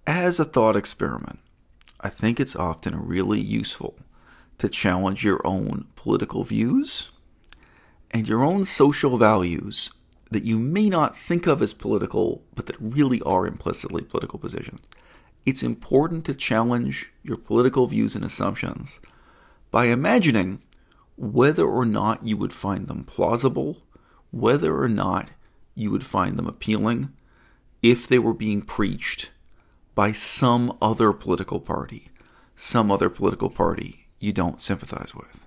As a thought experiment, I think it's often really useful to challenge your own political views and your own social values that you may not think of as political, but that really are implicitly political positions. It's important to challenge your political views and assumptions by imagining whether or not you would find them plausible, whether or not you would find them appealing, if they were being preached by some other political party you don't sympathize with.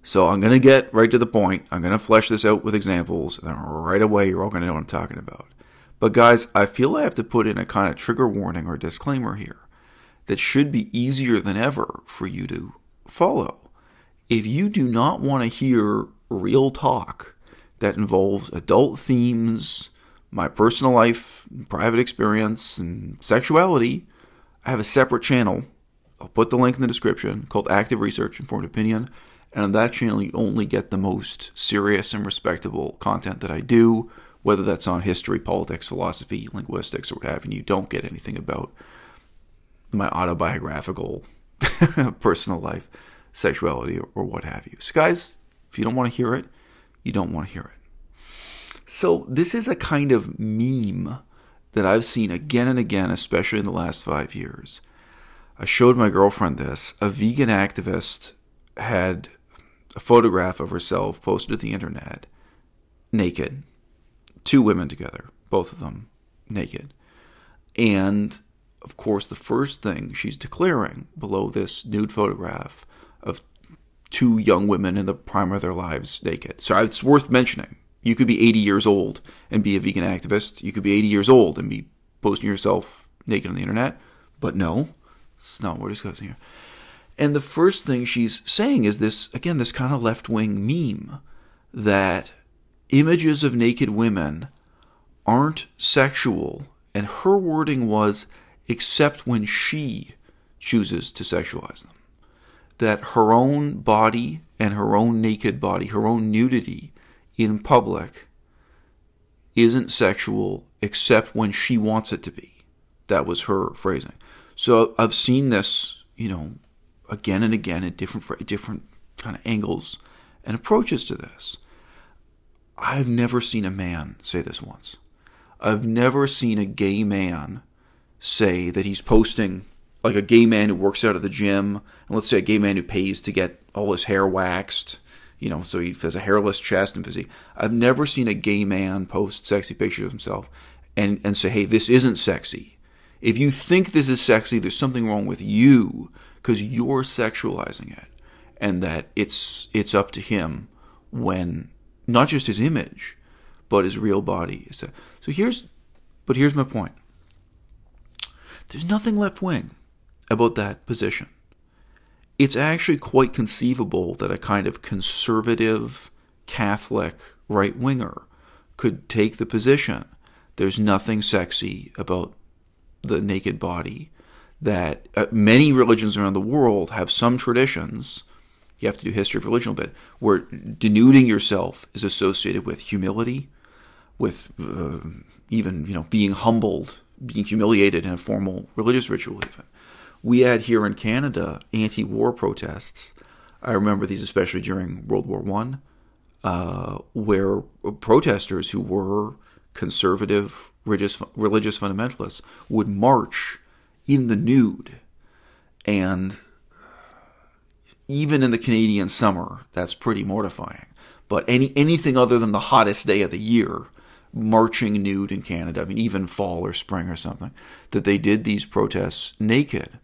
So I'm going to get right to the point. I'm going to flesh this out with examples, and then right away you're all going to know what I'm talking about. But guys, I feel I have to put in a kind of trigger warning or disclaimer here that should be easier than ever for you to follow. If you do not want to hear real talk that involves adult themes, my personal life, private experience, and sexuality, I have a separate channel. I'll put the link in the description called Active Research Informed Opinion. And on that channel, you only get the most serious and respectable content that I do, whether that's on history, politics, philosophy, linguistics, or what have you. You don't get anything about my autobiographical personal life, sexuality, or what have you. So guys, if you don't want to hear it, you don't want to hear it. So this is a kind of meme that I've seen again and again, especially in the last 5 years. I showed my girlfriend this. A vegan activist had a photograph of herself posted to the internet, naked. 2 women together, both of them naked. And, of course, the first thing she's declaring below this nude photograph of 2 young women in the prime of their lives naked. So it's worth mentioning. You could be 80 years old and be a vegan activist. You could be 80 years old and be posting yourself naked on the internet. But no, it's not what we're discussing here. And the first thing she's saying is this, again, this kind of left-wing meme that images of naked women aren't sexual. And her wording was, except when she chooses to sexualize them. That her own body and her own naked body, her own nudity in public isn't sexual except when she wants it to be. That was her phrasing. So I've seen this, again and again at different kind of angles and approaches to this. I've never seen a man say this once. I've never seen a gay man say that he's posting, like a gay man who works out at the gym, and let's say a gay man who pays to get all his hair waxed, so he has a hairless chest and physique. I've never seen a gay man post sexy pictures of himself and say, hey, this isn't sexy. If you think this is sexy, there's something wrong with you because you're sexualizing it. And that it's up to him when, not just his image, but his real body. So here's my point. There's nothing left-wing about that position. It's actually quite conceivable that a kind of conservative, Catholic right-winger could take the position. There's nothing sexy about the naked body. That many religions around the world have some traditions, you have to do history of religion a bit, where denuding yourself is associated with humility, with even being humbled, being humiliated in a formal religious ritual even. We had here in Canada anti-war protests. I remember these especially during World War I, where protesters who were conservative religious fundamentalists would march in the nude. And even in the Canadian summer, that's pretty mortifying. But anything other than the hottest day of the year, marching nude in Canada, even fall or spring or something, that they did these protests naked.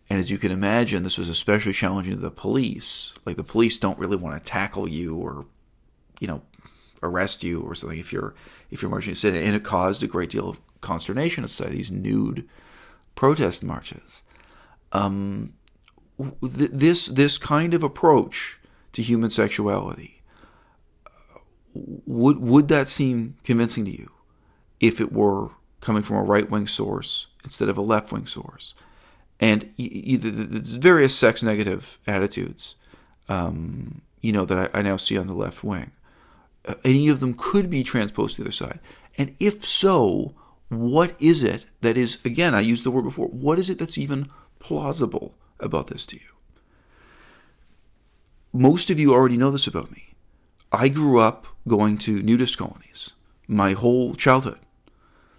And as you can imagine, this was especially challenging to the police. Like, the police don't really want to tackle you or, arrest you or something if you're marching in the city. And it caused a great deal of consternation inside these nude protest marches. This kind of approach to human sexuality, would that seem convincing to you if it were coming from a right-wing source instead of a left-wing source? And there's various sex-negative attitudes, that I now see on the left wing. Any of them could be transposed to the other side. And if so, what is it that is, again, I used the word before, what is it that's even plausible about this to you? Most of you already know this about me. I grew up going to nudist colonies my whole childhood.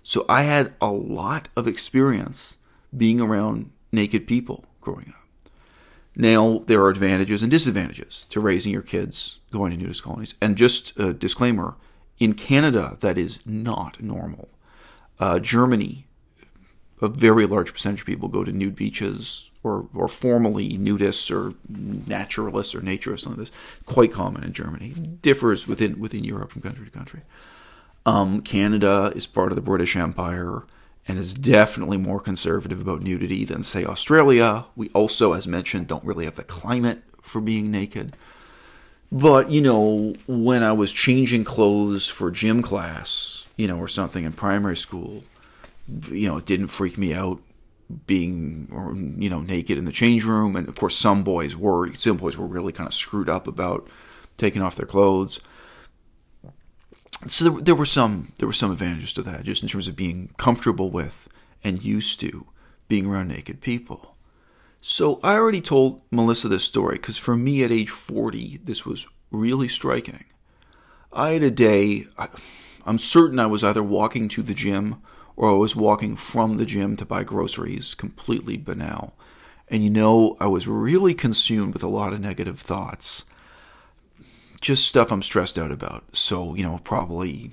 So I had a lot of experience being around naked people growing up. Now, there are advantages and disadvantages to raising your kids going to nudist colonies. And just a disclaimer, in Canada, that is not normal. Germany, a very large percentage of people go to nude beaches or formally nudists or naturalists or naturists, something like this. Quite common in Germany. Differs within Europe from country to country. Canada is part of the British Empire and is definitely more conservative about nudity than, say, Australia. We also, as mentioned, don't really have the climate for being naked. But, when I was changing clothes for gym class, or something in primary school, it didn't freak me out being, naked in the change room. And, of course, some boys were really kind of screwed up about taking off their clothes. So there were some advantages to that, just in terms of being comfortable with and used to being around naked people. So I already told Melissa this story, because for me at age 40, this was really striking. I had a day, I'm certain I was either walking to the gym or I was walking from the gym to buy groceries, completely banal. And I was really consumed with a lot of negative thoughts. Just stuff I'm stressed out about. So, probably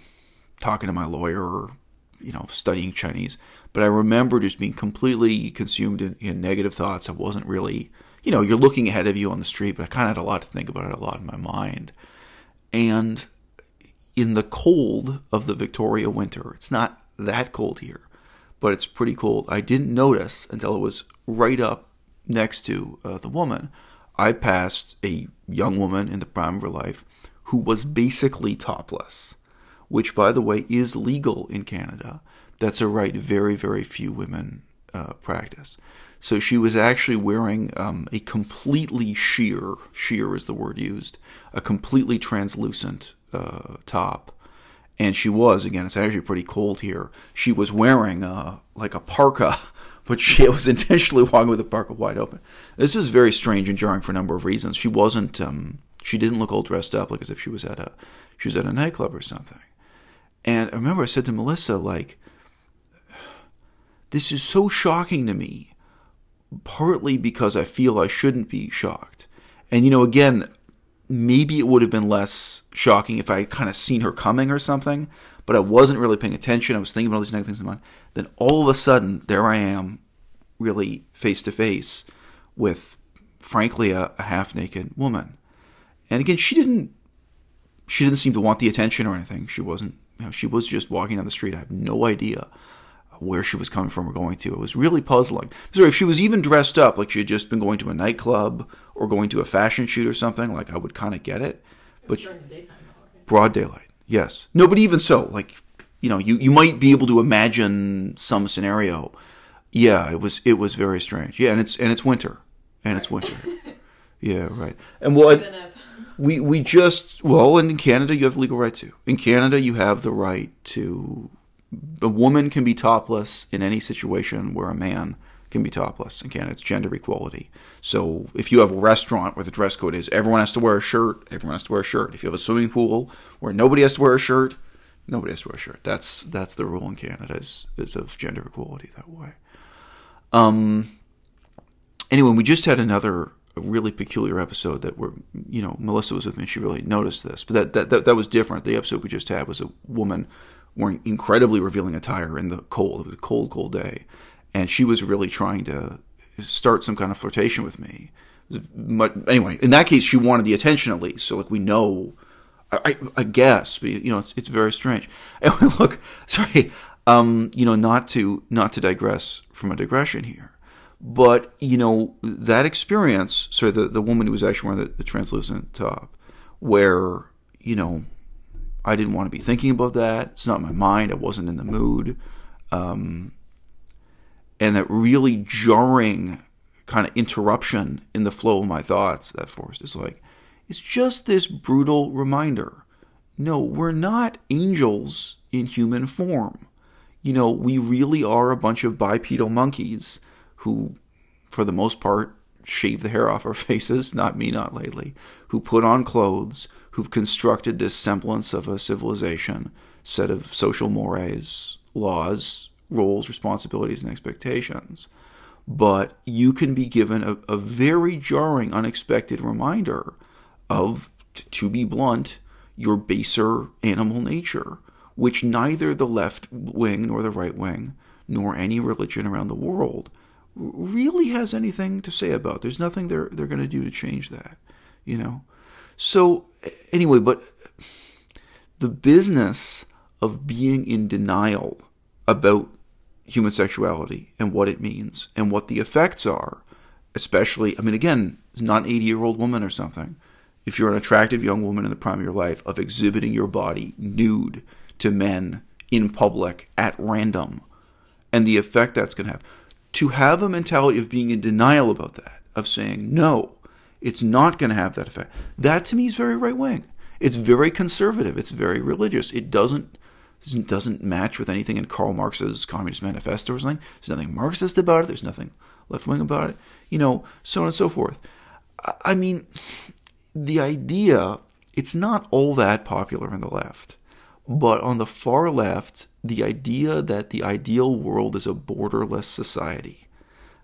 talking to my lawyer or, studying Chinese. But I remember just being completely consumed in negative thoughts. I wasn't really, you're looking ahead of you on the street, but I kind of had a lot to think about it, a lot in my mind. And in the cold of the Victoria winter, it's not that cold here, but it's pretty cold. I didn't notice until I was right up next to the woman. I passed a young woman in the prime of her life who was basically topless, which, by the way, is legal in Canada. That's a right very, very few women practice. So she was actually wearing a completely sheer is the word used, a completely translucent top. And she was, again, it's actually pretty cold here, she was wearing like a parka, but she was intentionally walking with the parka wide open. This is very strange and jarring for a number of reasons. She wasn't, she didn't look all dressed up like as if she was at a nightclub or something. And I remember I said to Melissa, this is so shocking to me, partly because I feel I shouldn't be shocked. And, again, maybe it would have been less shocking if I had kind of seen her coming or something, but I wasn't really paying attention. I was thinking about all these negative things in my mind. Then all of a sudden, there I am, really face to face with, frankly, a half-naked woman. And again, she didn't seem to want the attention or anything. She wasn't, she was just walking down the street. I have no idea where she was coming from or going to. It was really puzzling. So if she was even dressed up, like she had just been going to a nightclub or going to a fashion shoot or something, I would kind of get it. But during the daytime, right? Broad daylight, yes. No, but even so, you might be able to imagine some scenario. Yeah, it was very strange. Yeah, and it's winter, and it's winter. Yeah, right. And and in Canada you have legal right to. In Canada you have the right to. A woman can be topless in any situation where a man can be topless. In Canada, it's gender equality. So if you have a restaurant where the dress code is everyone has to wear a shirt, everyone has to wear a shirt. If you have a swimming pool where nobody has to wear a shirt, nobody has to wear a shirt. That's the rule in Canada is of gender equality that way. Anyway, we just had another really peculiar episode that Melissa was with me. She really noticed this, but that was different. The episode we just had was a woman wearing incredibly revealing attire in the cold. It was a cold day. And she was really trying to start some kind of flirtation with me. Anyway, in that case, she wanted the attention at least. So, we know, I guess, but, it's very strange. Anyway, look, sorry, not to digress from a digression here. But, that experience, the woman who was actually wearing the translucent top, where, I didn't want to be thinking about that. It's not in my mind. I wasn't in the mood. And that really jarring kind of interruption in the flow of my thoughts that forced is it's just this brutal reminder. No, we're not angels in human form. We really are a bunch of bipedal monkeys who, for the most part, shave the hair off our faces, not me, not lately, who put on clothes, who've constructed this semblance of a civilization, set of social mores, laws, roles, responsibilities, and expectations. But you can be given a very jarring, unexpected reminder of, to be blunt, your baser animal nature, which neither the left wing nor the right wing, nor any religion around the world really has anything to say about. There's nothing they're going to do to change that, So anyway, but the business of being in denial about human sexuality and what it means and what the effects are, especially, again, it's not an 80-year-old woman or something. If you're an attractive young woman in the prime of your life, of exhibiting your body nude to men in public at random, and the effect that's going to have a mentality of being in denial about that, of saying, no, it's not going to have that effect. That to me is very right-wing. It's very conservative. It's very religious. It doesn't match with anything in Karl Marx's Communist Manifesto or something. There's nothing Marxist about it. There's nothing left-wing about it. So on and so forth. The idea, it's not all that popular on the left. But on the far left, the idea that the ideal world is a borderless society,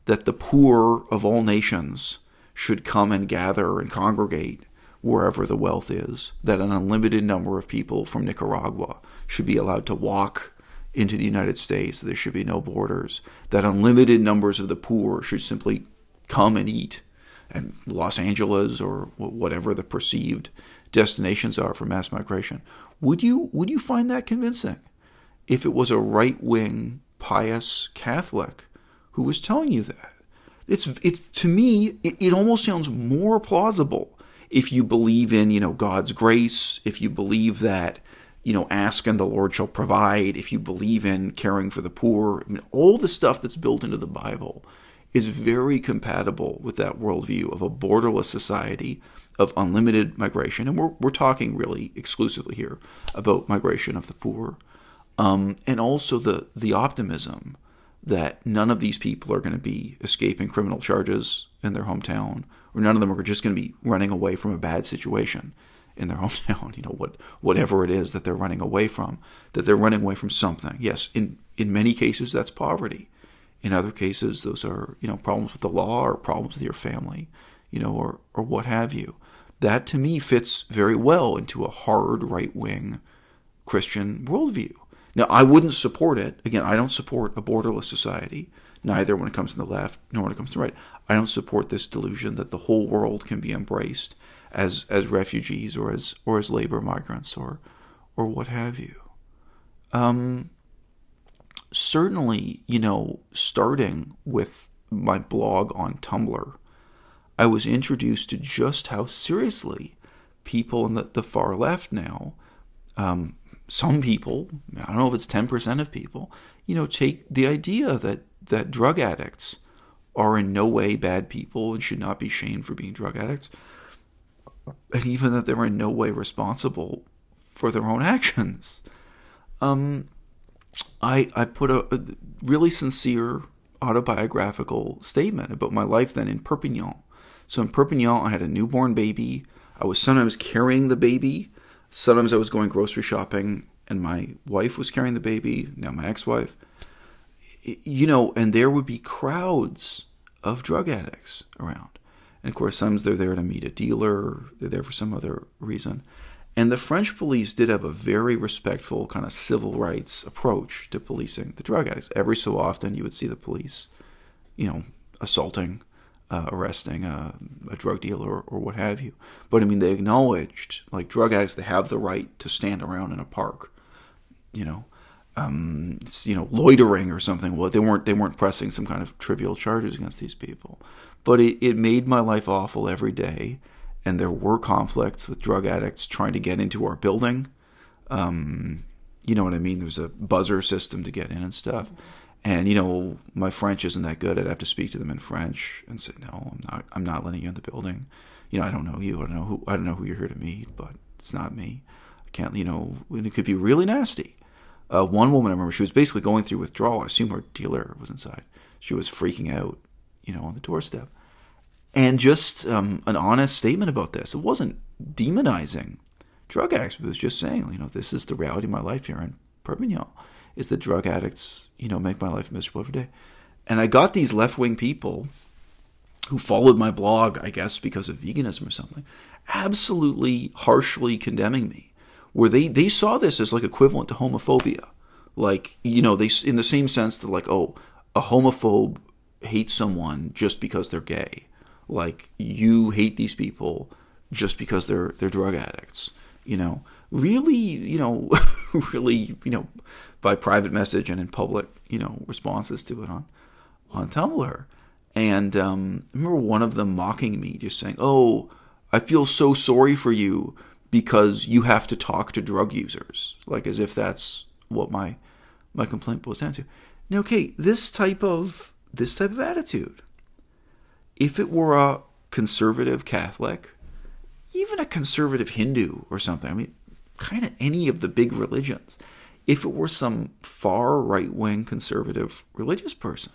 that the poor of all nations should come and gather and congregate wherever the wealth is, that an unlimited number of people from Nicaragua should be allowed to walk into the United States, that there should be no borders, that unlimited numbers of the poor should simply come and eat, and Los Angeles or whatever the perceived destinations are for mass migration. Would you find that convincing if it was a right-wing, pious Catholic who was telling you that? It's to me, it almost sounds more plausible if you believe in, God's grace, if you believe that, ask and the Lord shall provide, if you believe in caring for the poor. All the stuff that's built into the Bible is very compatible with that worldview of a borderless society, of unlimited migration. And we're talking really exclusively here about migration of the poor. And also the optimism that none of these people are going to be escaping criminal charges in their hometown, or none of them are just going to be running away from a bad situation in their hometown, whatever it is that they're running away from, that they're running away from something. Yes, in many cases, that's poverty. In other cases, those are, problems with the law or problems with your family, or what have you. That, to me, fits very well into a hard right-wing Christian worldview. Now, I wouldn't support it. Again, I don't support a borderless society, neither when it comes to the left nor when it comes to the right. I don't support this delusion that the whole world can be embraced as refugees or as labor migrants or what have you. Certainly, starting with my blog on Tumblr, I was introduced to just how seriously people in the far left now, some people, I don't know if it's 10% of people, take the idea that drug addicts are in no way bad people and should not be shamed for being drug addicts, and even that they're in no way responsible for their own actions. I put a really sincere autobiographical statement about my life then in Perpignan. So in Perpignan, I had a newborn baby. I was sometimes carrying the baby. Sometimes I was going grocery shopping, and my wife was carrying the baby, now my ex-wife. And there would be crowds of drug addicts around. And of course, sometimes they're there to meet a dealer, they're there for some other reason. And the French police did have a very respectful kind of civil rights approach to policing the drug addicts. Every so often you would see the police, assaulting, arresting a drug dealer or what have you. But they acknowledged, like drug addicts, they have the right to stand around in a park, loitering or something. Well, they weren't pressing some kind of trivial charges against these people. But it made my life awful every day. And there were conflicts with drug addicts trying to get into our building. You know what I mean? There's a buzzer system to get in and stuff. And, my French isn't that good. I'd have to speak to them in French and say, no, I'm not letting you in the building. I don't know you. I don't know who you're here to meet, but it's not me. I can't, and it could be really nasty. One woman, I remember, she was basically going through withdrawal. I assume her dealer was inside. She was freaking out, on the doorstep. And just an honest statement about this. It wasn't demonizing drug addicts. It was just saying, this is the reality of my life here in Perpignan, is that drug addicts, make my life miserable every day. And I got these left-wing people who followed my blog, I guess, because of veganism or something, absolutely harshly condemning me, where they saw this as like equivalent to homophobia. Like, they, in the same sense that like, oh, a homophobe hates someone just because they're gay. Like, you hate these people just because they're drug addicts. Really, really, by private message and in public, responses to it on Tumblr. And I remember one of them mocking me, just saying, oh, I feel so sorry for you because you have to talk to drug users. Like, as if that's what my complaint boils down to. Now, okay, this type of attitude, if it were a conservative Catholic, even a conservative Hindu or something, I mean, kind of any of the big religions, if it were some far right-wing conservative religious person,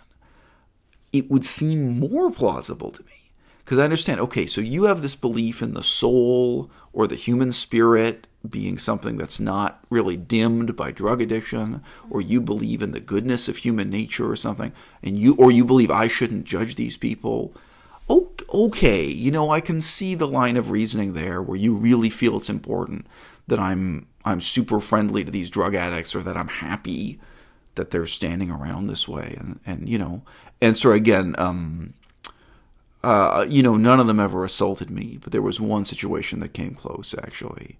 it would seem more plausible to me. Because I understand, okay, so you have this belief in the soul or the human spirit being something that's not really dimmed by drug addiction, or you believe in the goodness of human nature or something, and you believe I shouldn't judge these people. Okay, I can see the line of reasoning there where you really feel it's important that I'm super friendly to these drug addicts, or that I'm happy that they're standing around this way, and so again, none of them ever assaulted me, but there was one situation that came close, actually.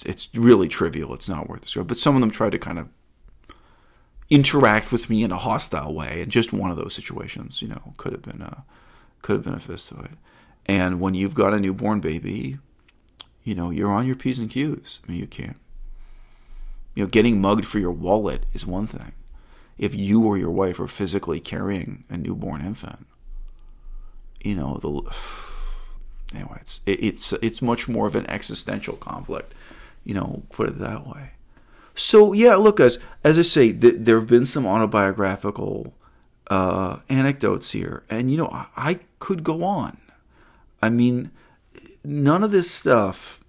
It's really trivial. It's not worth the story. But some of them tried to kind of interact with me in a hostile way, and just one of those situations, could have been a fist fight. And when you've got a newborn baby, you're on your P's and Q's. I mean, you can't. Getting mugged for your wallet is one thing. If you or your wife are physically carrying a newborn infant, anyway, it's much more of an existential conflict, put it that way. So yeah, look, guys, as I say, there have been some autobiographical anecdotes here, and I could go on. I mean, none of this stuff.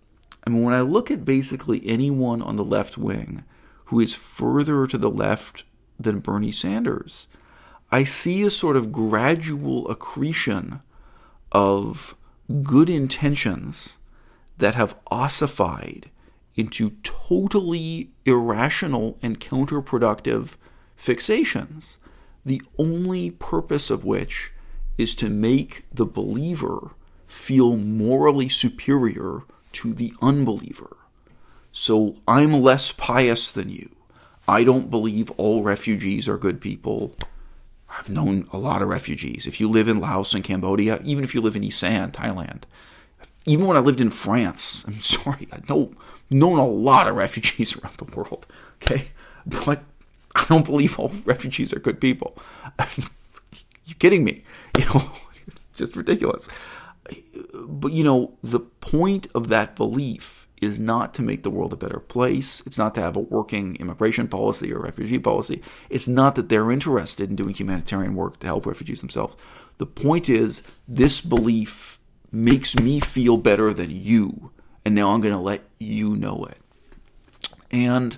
I mean, when I look at basically anyone on the left wing who is further to the left than Bernie Sanders, I see a sort of gradual accretion of good intentions that have ossified into totally irrational and counterproductive fixations, the only purpose of which is to make the believer feel morally superior to the unbeliever. So I'm less pious than you. I don't believe all refugees are good people. I've known a lot of refugees. If you live in Laos and Cambodia, even if you live in Isan, Thailand, even when I lived in France, I'm sorry, I've known a lot of refugees around the world, okay? But I don't believe all refugees are good people. You're kidding me. It's just ridiculous. But, the point of that belief is not to make the world a better place. It's not to have a working immigration policy or refugee policy. It's not that they're interested in doing humanitarian work to help refugees themselves. The point is, this belief makes me feel better than you, and now I'm going to let you know it. And,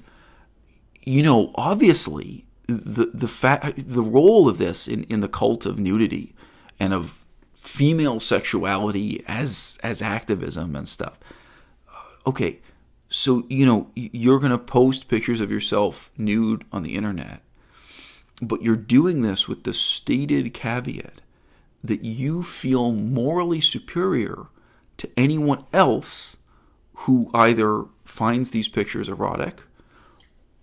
obviously, the role of this in the cult of nudity and of female sexuality as activism and stuff. Okay, so, you're going to post pictures of yourself nude on the internet, but you're doing this with the stated caveat that you feel morally superior to anyone else who either finds these pictures erotic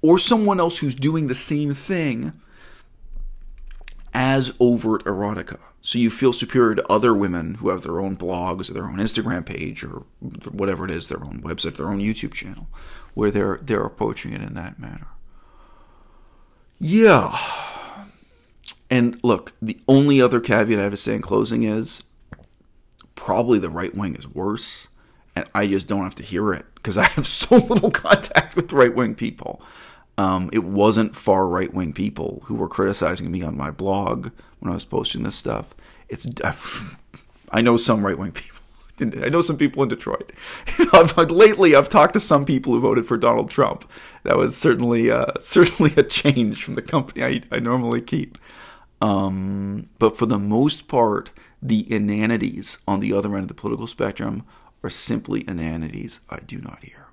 or someone else who's doing the same thing as overt erotica. So you feel superior to other women who have their own blogs or their own Instagram page or whatever it is, their own website, their own YouTube channel, where they're approaching it in that manner. Yeah. And look, the only other caveat I have to say in closing is probably the right wing is worse. and I just don't have to hear it because I have so little contact with right-wing people. It wasn't far right-wing people who were criticizing me on my blog when I was posting this stuff. I know some right-wing people. I know some people in Detroit. Lately, I've talked to some people who voted for Donald Trump. That was certainly a change from the company I normally keep. But for the most part, the inanities on the other end of the political spectrum are simply inanities I do not hear.